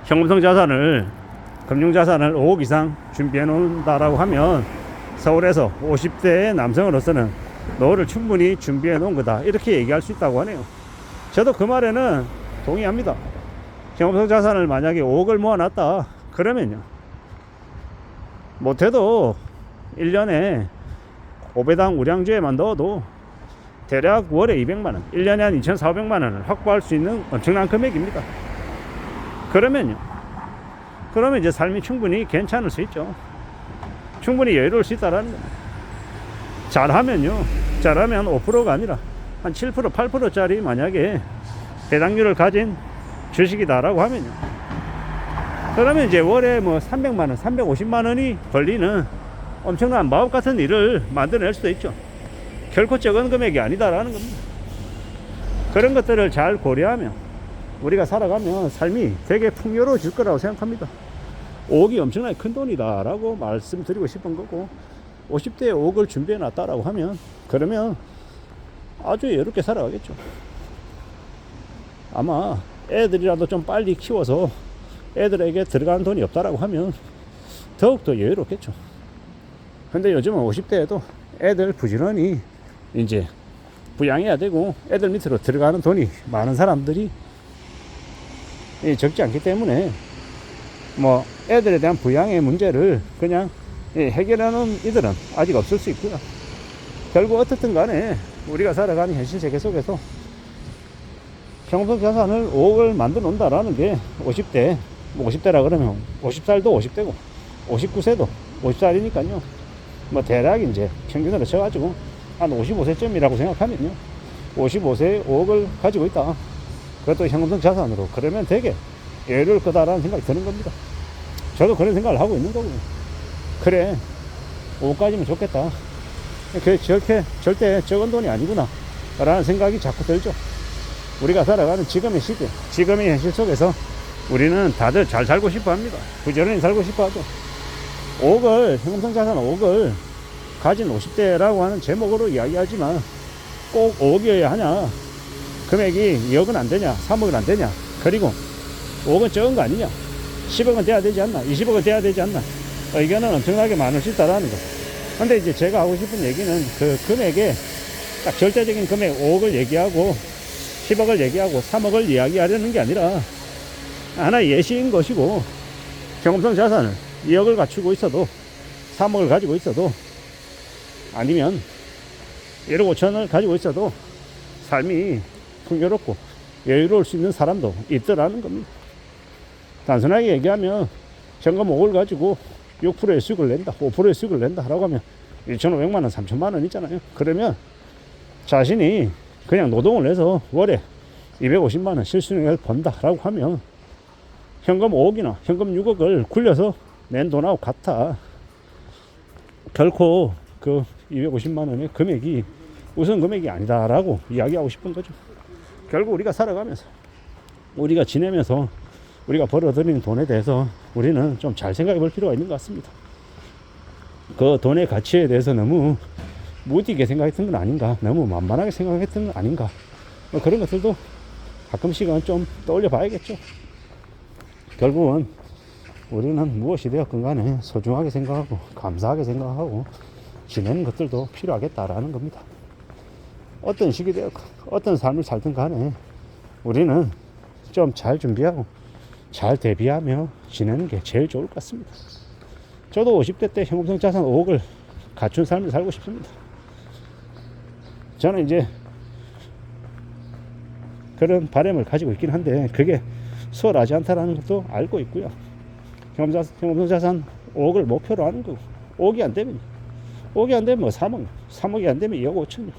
현금성 자산을, 금융자산을 5억 이상 준비해 놓는다라고 하면 서울에서 50대의 남성으로서는 너를 충분히 준비해 놓은 거다, 이렇게 얘기할 수 있다고 하네요. 저도 그 말에는 동의합니다. 현금성 자산을 만약에 5억을 모아놨다 그러면요, 못해도 1년에 5배당 우량주에만 넣어도 대략 월에 200만원, 1년에 한 2,400만원을 확보할 수 있는 엄청난 금액입니다. 그러면 이제 삶이 충분히 괜찮을 수 있죠. 충분히 여유로울 수 있다라는 거예요. 잘하면 5%가 아니라 한 7%, 8%짜리 만약에 배당률을 가진 주식이다라고 하면요, 그러면 이제 월에 뭐 300만원, 350만원이 걸리는 엄청난 마법 같은 일을 만들어낼 수도 있죠. 결코 적은 금액이 아니다라는 겁니다. 그런 것들을 잘 고려하면 우리가 살아가면 삶이 되게 풍요로워질 거라고 생각합니다. 5억이 엄청나게 큰 돈이다 라고 말씀드리고 싶은 거고, 50대에 5억을 준비해 놨다라고 하면 그러면 아주 여유롭게 살아가겠죠. 아마 애들이라도 좀 빨리 키워서 애들에게 들어가는 돈이 없다라고 하면 더욱더 여유롭겠죠. 근데 요즘은 50대에도 애들 부지런히 이제 부양해야 되고 애들 밑으로 들어가는 돈이 많은 사람들이 적지 않기 때문에 뭐 애들에 대한 부양의 문제를 그냥 해결하는 이들은 아직 없을 수 있고요. 결국 어떻든 간에 우리가 살아가는 현실 세계 속에서 현금성 자산을 5억을 만들어 놓는다라는 게 50대, 뭐 50대라 그러면 50살도 50대고 59세도 50살이니까요. 뭐 대략 이제 평균으로 쳐가지고 한 55세쯤이라고 생각하면요, 55세에 5억을 가지고 있다, 그것도 현금성 자산으로, 그러면 되게 여유로울 거다라는 생각이 드는 겁니다. 저도 그런 생각을 하고 있는 거고요. 그래, 5억까지면 좋겠다, 그게 절대 적은 돈이 아니구나 라는 생각이 자꾸 들죠. 우리가 살아가는 지금의 시대, 지금의 현실 속에서 우리는 다들 잘 살고 싶어 합니다. 부지런히 살고 싶어 하죠. 5억을, 현금성 자산 5억을 가진 50대라고 하는 제목으로 이야기하지만 꼭 5억이어야 하냐, 금액이 2억은 안 되냐, 3억은 안 되냐, 그리고 5억은 적은 거 아니냐, 10억은 돼야 되지 않나, 20억은 돼야 되지 않나, 의견은 엄청나게 많을 수 있다라는 거. 근데 이제 제가 하고 싶은 얘기는 그 금액에 딱 절대적인 금액 5억을 얘기하고 10억을 얘기하고 3억을 이야기하려는 게 아니라 하나의 예시인 것이고, 현금성 자산을 2억을 갖추고 있어도 3억을 가지고 있어도 아니면 1억 5천을 가지고 있어도 삶이 풍요롭고 여유로울 수 있는 사람도 있더라는 겁니다. 단순하게 얘기하면 현금 5억을 가지고 6%의 수익을 낸다, 5%의 수익을 낸다 라고 하면 1,500만원, 3,000만원 있잖아요. 그러면 자신이 그냥 노동을 해서 월에 250만원 실수익을 번다 라고 하면 현금 5억이나 현금 6억을 굴려서 낸 돈하고 같아. 결코 그 250만원의 금액이 우선 금액이 아니다 라고 이야기하고 싶은 거죠. 결국 우리가 살아가면서, 우리가 지내면서 우리가 벌어들이는 돈에 대해서 우리는 좀 잘 생각해 볼 필요가 있는 것 같습니다. 그 돈의 가치에 대해서 너무 무디게 생각했던 건 아닌가, 너무 만만하게 생각했던 건 아닌가, 뭐 그런 것들도 가끔씩은 좀 떠올려 봐야겠죠. 결국은 우리는 무엇이 되었건 간에 소중하게 생각하고 감사하게 생각하고 지내는 것들도 필요하겠다라는 겁니다. 어떤 시기 되었건 어떤 삶을 살든 간에 우리는 좀 잘 준비하고 잘 대비하며 지내는 게 제일 좋을 것 같습니다. 저도 50대 때 현금성 자산 5억을 갖춘 삶을 살고 싶습니다. 저는 이제 그런 바람을 가지고 있긴 한데 그게 수월하지 않다라는 것도 알고 있고요. 현금성 자산 5억을 목표로 하는 거고, 5억이 안 되면 뭐 3억, 3억이 안 되면 2억 5천이요.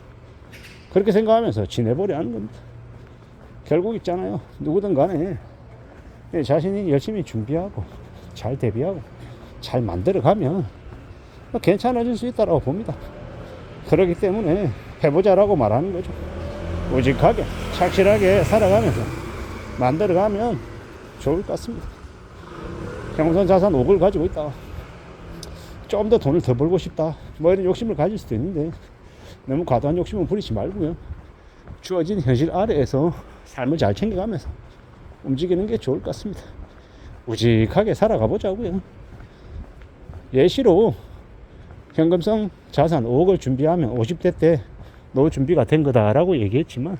그렇게 생각하면서 지내보려 하는 겁니다. 결국 있잖아요, 누구든 간에 자신이 열심히 준비하고 잘 대비하고 잘 만들어가면 괜찮아질 수 있다고 봅니다. 그렇기 때문에 해보자라고 말하는 거죠. 우직하게 착실하게 살아가면서 만들어가면 좋을 것 같습니다. 현금성 자산 5억을 가지고 있다, 좀 더 돈을 더 벌고 싶다, 뭐 이런 욕심을 가질 수도 있는데 너무 과도한 욕심은 부리지 말고요, 주어진 현실 아래에서 삶을 잘 챙겨가면서 움직이는 게 좋을 것 같습니다. 우직하게 살아가 보자고요. 예시로 현금성 자산 5억을 준비하면 50대 때 놓을 준비가 된 거다라고 얘기했지만,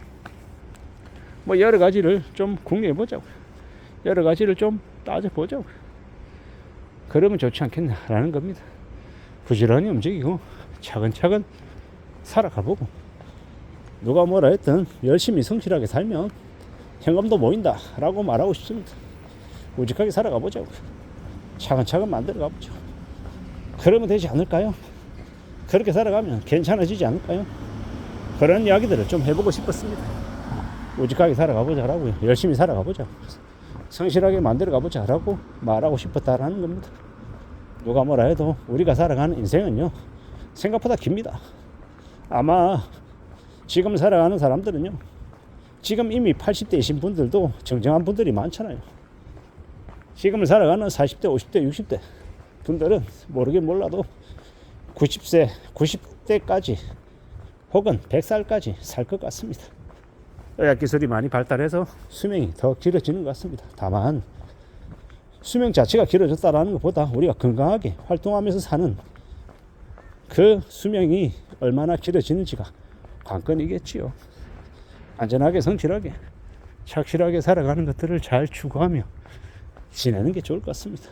뭐 여러 가지를 좀 궁리해 보자고요. 여러 가지를 좀 따져 보자고요. 그러면 좋지 않겠냐라는 겁니다. 부지런히 움직이고 차근차근 살아가 보고, 누가 뭐라 했든 열심히 성실하게 살면 현금도 모인다 라고 말하고 싶습니다. 우직하게 살아가 보자고. 차근차근 만들어 가보죠. 그러면 되지 않을까요? 그렇게 살아가면 괜찮아지지 않을까요? 그런 이야기들을 좀 해보고 싶었습니다. 우직하게 살아가 보자라고요. 열심히 살아가 보자, 성실하게 만들어 가보자 라고 말하고 싶었다라는 겁니다. 누가 뭐라 해도 우리가 살아가는 인생은요, 생각보다 깁니다. 아마 지금 살아가는 사람들은요, 지금 이미 80대이신 분들도 정정한 분들이 많잖아요. 지금을 살아가는 40대, 50대, 60대 분들은 모르긴 몰라도 90세, 90대까지 혹은 100살까지 살 것 같습니다. 의학기술이 많이 발달해서 수명이 더 길어지는 것 같습니다. 다만 수명 자체가 길어졌다는 것보다 우리가 건강하게 활동하면서 사는 그 수명이 얼마나 길어지는지가 관건이겠지요. 안전하게 성실하게 착실하게 살아가는 것들을 잘 추구하며 지내는 게 좋을 것 같습니다.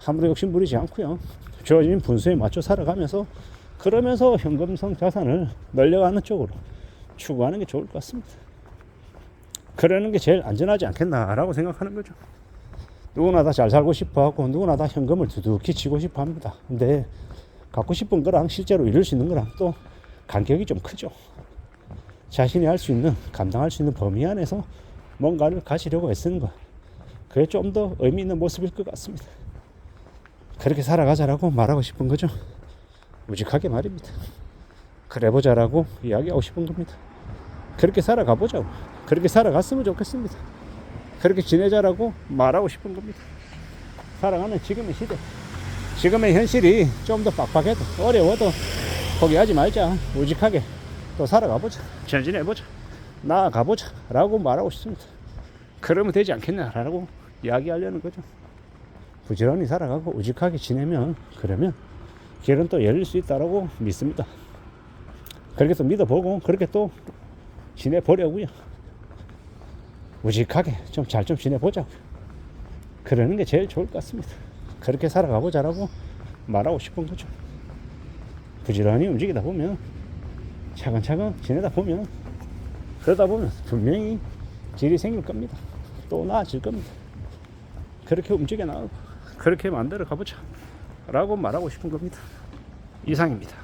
아무도 욕심 부리지 않고요, 주어진 분수에 맞춰 살아가면서, 그러면서 현금성 자산을 늘려가는 쪽으로 추구하는 게 좋을 것 같습니다. 그러는 게 제일 안전하지 않겠나라고 생각하는 거죠. 누구나 다 잘 살고 싶어 하고 누구나 다 현금을 두둑히 쥐고 싶어 합니다. 근데 갖고 싶은 거랑 실제로 이룰 수 있는 거랑 또 간격이 좀 크죠. 자신이 할 수 있는, 감당할 수 있는 범위 안에서 뭔가를 가지려고 애쓰는 것, 그게 좀 더 의미 있는 모습일 것 같습니다. 그렇게 살아가자라고 말하고 싶은 거죠. 우직하게 말입니다. 그래 보자라고 이야기하고 싶은 겁니다. 그렇게 살아가 보자고, 그렇게 살아갔으면 좋겠습니다. 그렇게 지내자라고 말하고 싶은 겁니다. 살아가는 지금의 시대, 지금의 현실이 좀 더 빡빡해도 어려워도 포기하지 말자. 우직하게 또 살아가보자, 전진해보자, 나아가보자 라고 말하고 싶습니다. 그러면 되지 않겠냐라고 이야기하려는 거죠. 부지런히 살아가고 우직하게 지내면, 그러면 길은 또 열릴 수 있다라고 믿습니다. 그렇게 또 믿어보고 그렇게 또 지내보려고요. 우직하게 좀 잘 좀 지내보자고요. 그러는 게 제일 좋을 것 같습니다. 그렇게 살아가보자라고 말하고 싶은 거죠. 부지런히 움직이다 보면, 차근차근 지내다 보면, 그러다 보면 분명히 질이 생길 겁니다. 또 나아질 겁니다. 그렇게 움직여 나가고 그렇게 만들어 가보자 라고 말하고 싶은 겁니다. 이상입니다.